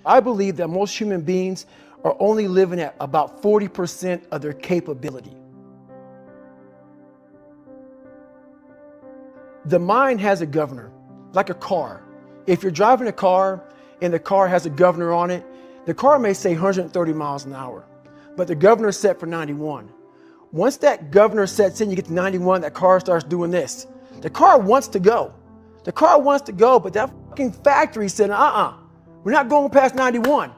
I believe that most human beings are only living at about 40% of their capability. The mind has a governor, like a car. If you're driving a car and the car has a governor on it, the car may say 130 miles an hour, but the governor is set for 91. Once that governor sets in, you get to 91, that car starts doing this. The car wants to go. The car wants to go, but that fucking factory said, we're not going past 91.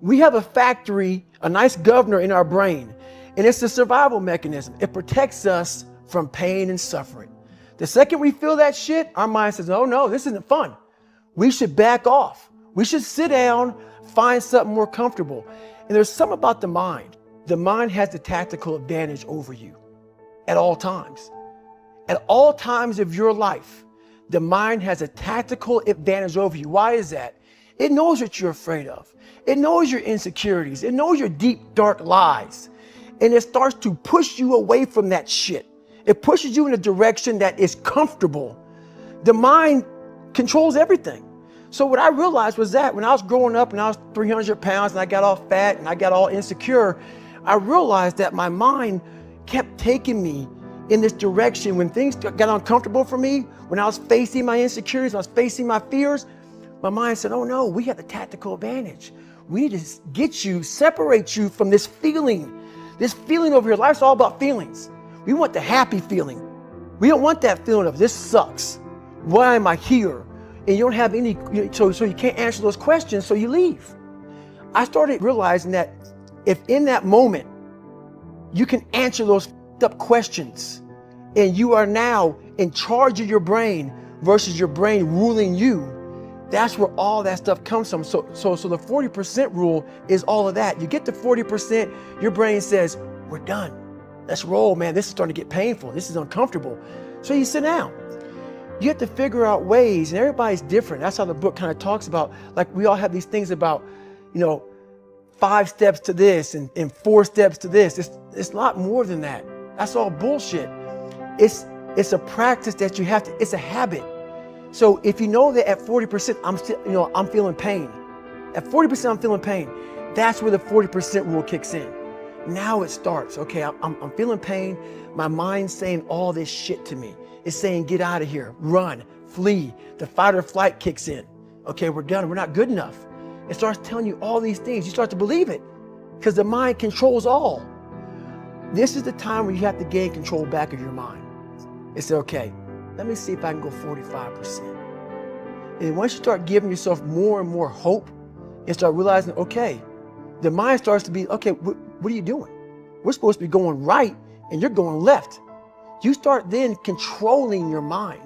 We have a factory, a nice governor in our brain, and it's a survival mechanism. It protects us from pain and suffering. The second we feel that shit, our mind says, oh no, this isn't fun. We should back off. We should sit down, find something more comfortable. And there's something about the mind. The mind has the tactical advantage over you at all times. At all times of your life, the mind has a tactical advantage over you. Why is that? It knows what you're afraid of. It knows your insecurities. It knows your deep, dark lies. And it starts to push you away from that shit. It pushes you in a direction that is comfortable. The mind controls everything. So what I realized was that when I was growing up and I was 300 pounds and I got all fat and I got all insecure, I realized that my mind kept taking me in this direction. When things got uncomfortable for me, when I was facing my insecurities, when I was facing my fears, my mind said, oh no, we have the tactical advantage. We need to get you, separate you from this feeling over here. Life's all about feelings. We want the happy feeling. We don't want that feeling of this sucks. Why am I here? And you don't have any, so you can't answer those questions, so you leave. I started realizing that if in that moment you can answer those up questions and you are now in charge of your brain versus your brain ruling you, that's where all that stuff comes from. So the 40% rule is all of that. You get to 40%, your brain says, we're done. Let's roll, man. This is starting to get painful. This is uncomfortable. So you sit down. You have to figure out ways, and everybody's different. That's how the book kind of talks about, like we all have these things about, 5 steps to this and 4 steps to this. It's a lot more than that. That's all bullshit. It's a practice that you have to, it's a habit. So if you know that at 40%, I'm feeling pain. At 40%, I'm feeling pain. That's where the 40% rule kicks in. Now it starts. Okay, I'm feeling pain. My mind's saying all this shit to me. It's saying, get out of here, run, flee. The fight or flight kicks in. Okay, we're done. We're not good enough. It starts telling you all these things. You start to believe it because the mind controls all. This is the time where you have to gain control back of your mind. It's okay, let me see if I can go 45%. And once you start giving yourself more and more hope and start realizing, okay, the mind starts to be, okay, what are you doing? We're supposed to be going right and you're going left. You start then controlling your mind.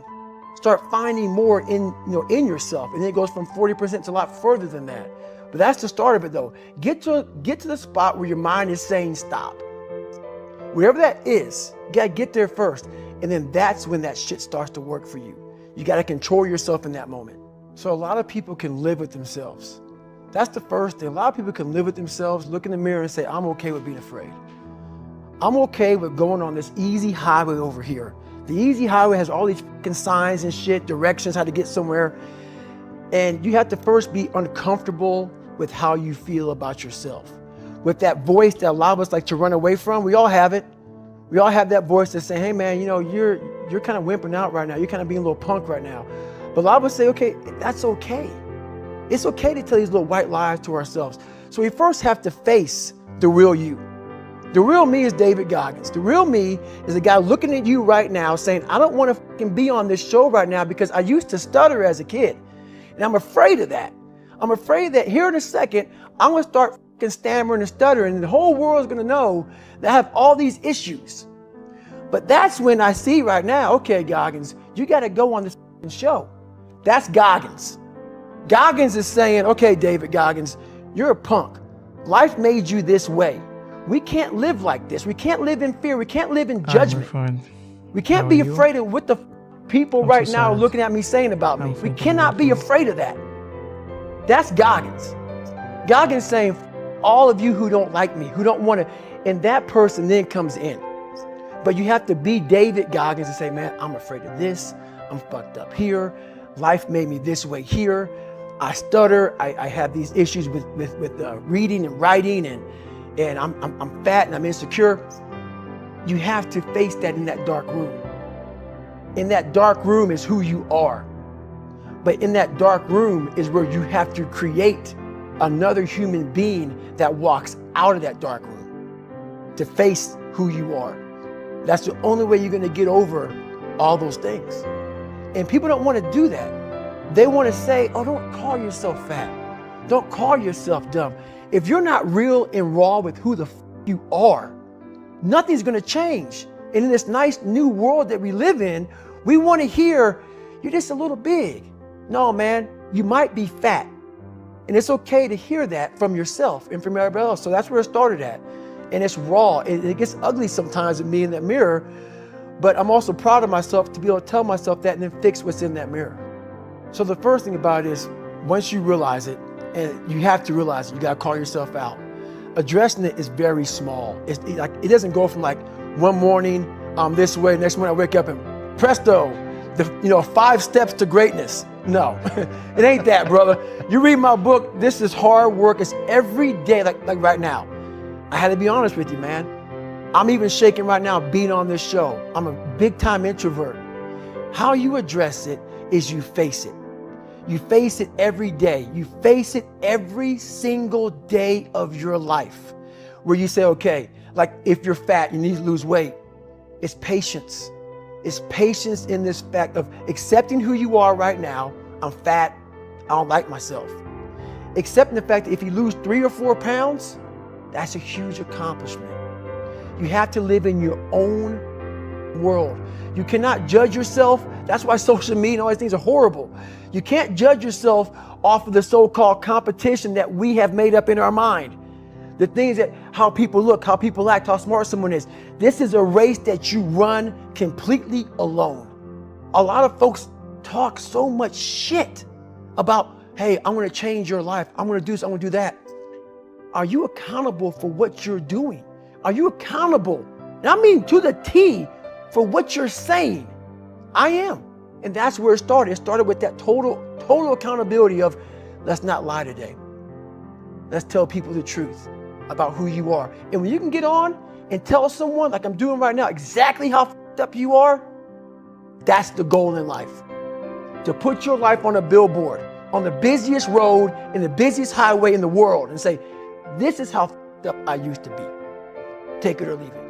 Start finding more in yourself. And then it goes from 40% to a lot further than that. But that's the start of it though. Get to the spot where your mind is saying stop. Whatever that is, you gotta get there first. And then that's when that shit starts to work for you. You gotta control yourself in that moment. So a lot of people can live with themselves. That's the first thing. A lot of people can live with themselves, look in the mirror and say, I'm okay with being afraid. I'm okay with going on this easy highway over here. The easy highway has all these fucking signs and shit, directions, how to get somewhere. And you have to first be uncomfortable with how you feel about yourself. With that voice that a lot of us like to run away from, we all have it. We all have that voice that say, hey man, you're kind of wimping out right now. You're kind of being a little punk right now. But a lot of us say, okay, that's okay. It's okay to tell these little white lies to ourselves. So we first have to face the real you. The real me is David Goggins. The real me is a guy looking at you right now saying, I don't want to fucking be on this show right now because I used to stutter as a kid. And I'm afraid of that. I'm afraid that here in a second, I'm going to start fucking stammering and stuttering and the whole world is going to know that I have all these issues. But that's when I see right now, okay, Goggins, you got to go on this fucking show. That's Goggins. Goggins is saying, okay, David Goggins, you're a punk. Life made you this way. We can't live like this. We can't live in fear. We can't live in judgment. We can't be afraid of what the people right now are looking at me saying about me. We cannot be afraid of that. That's Goggins. Goggins saying, all of you who don't like me, who don't want to, and that person then comes in. But you have to be David Goggins and say, man, I'm afraid of this. I'm fucked up here. Life made me this way here. I stutter. I have these issues with reading and writing, and I'm fat and I'm insecure. You have to face that in that dark room. In that dark room is who you are. But in that dark room is where you have to create another human being that walks out of that dark room to face who you are. That's the only way you're going to get over all those things. And people don't want to do that. They want to say, oh, don't call yourself fat. Don't call yourself dumb. If you're not real and raw with who the you are, nothing's going to change. And in this nice new world that we live in, we want to hear, you're just a little big. No, man, you might be fat. And it's okay to hear that from yourself and from everybody else. So that's where it started at. And it's raw. It gets ugly sometimes with me in that mirror, but I'm also proud of myself to be able to tell myself that and then fix what's in that mirror. So the first thing about it is, once you realize it, and you have to realize it, you got to call yourself out. Addressing it is very small. It doesn't go from like one morning I'm this way, next morning I wake up and presto, 5 steps to greatness. No, it ain't that, brother. You read my book, this is hard work. It's every day, like right now. I had to be honest with you, man. I'm even shaking right now being on this show. I'm a big time introvert. How you address it is you face it. You face it every day. You face it every single day of your life, where you say, okay, like if you're fat, you need to lose weight. It's patience. It's patience in this fact of accepting who you are right now. I'm fat. I don't like myself. Accepting the fact that if you lose 3 or 4 pounds, that's a huge accomplishment. You have to live in your own world. You cannot judge yourself. That's why social media and all these things are horrible. You can't judge yourself off of the so-called competition that we have made up in our mind. The things that, how people look, how people act, how smart someone is. This is a race that you run completely alone. A lot of folks talk so much shit about, hey, I'm going to change your life. I'm going to do this. I'm going to do that. Are you accountable for what you're doing? Are you accountable? And I mean to the T for what you're saying. I am. And that's where it started. It started with that total accountability of, let's not lie today. Let's tell people the truth about who you are. And when you can get on and tell someone, like I'm doing right now, exactly how f***ed up you are, that's the goal in life. To put your life on a billboard, on the busiest road, in the busiest highway in the world, and say, this is how f***ed up I used to be. Take it or leave it.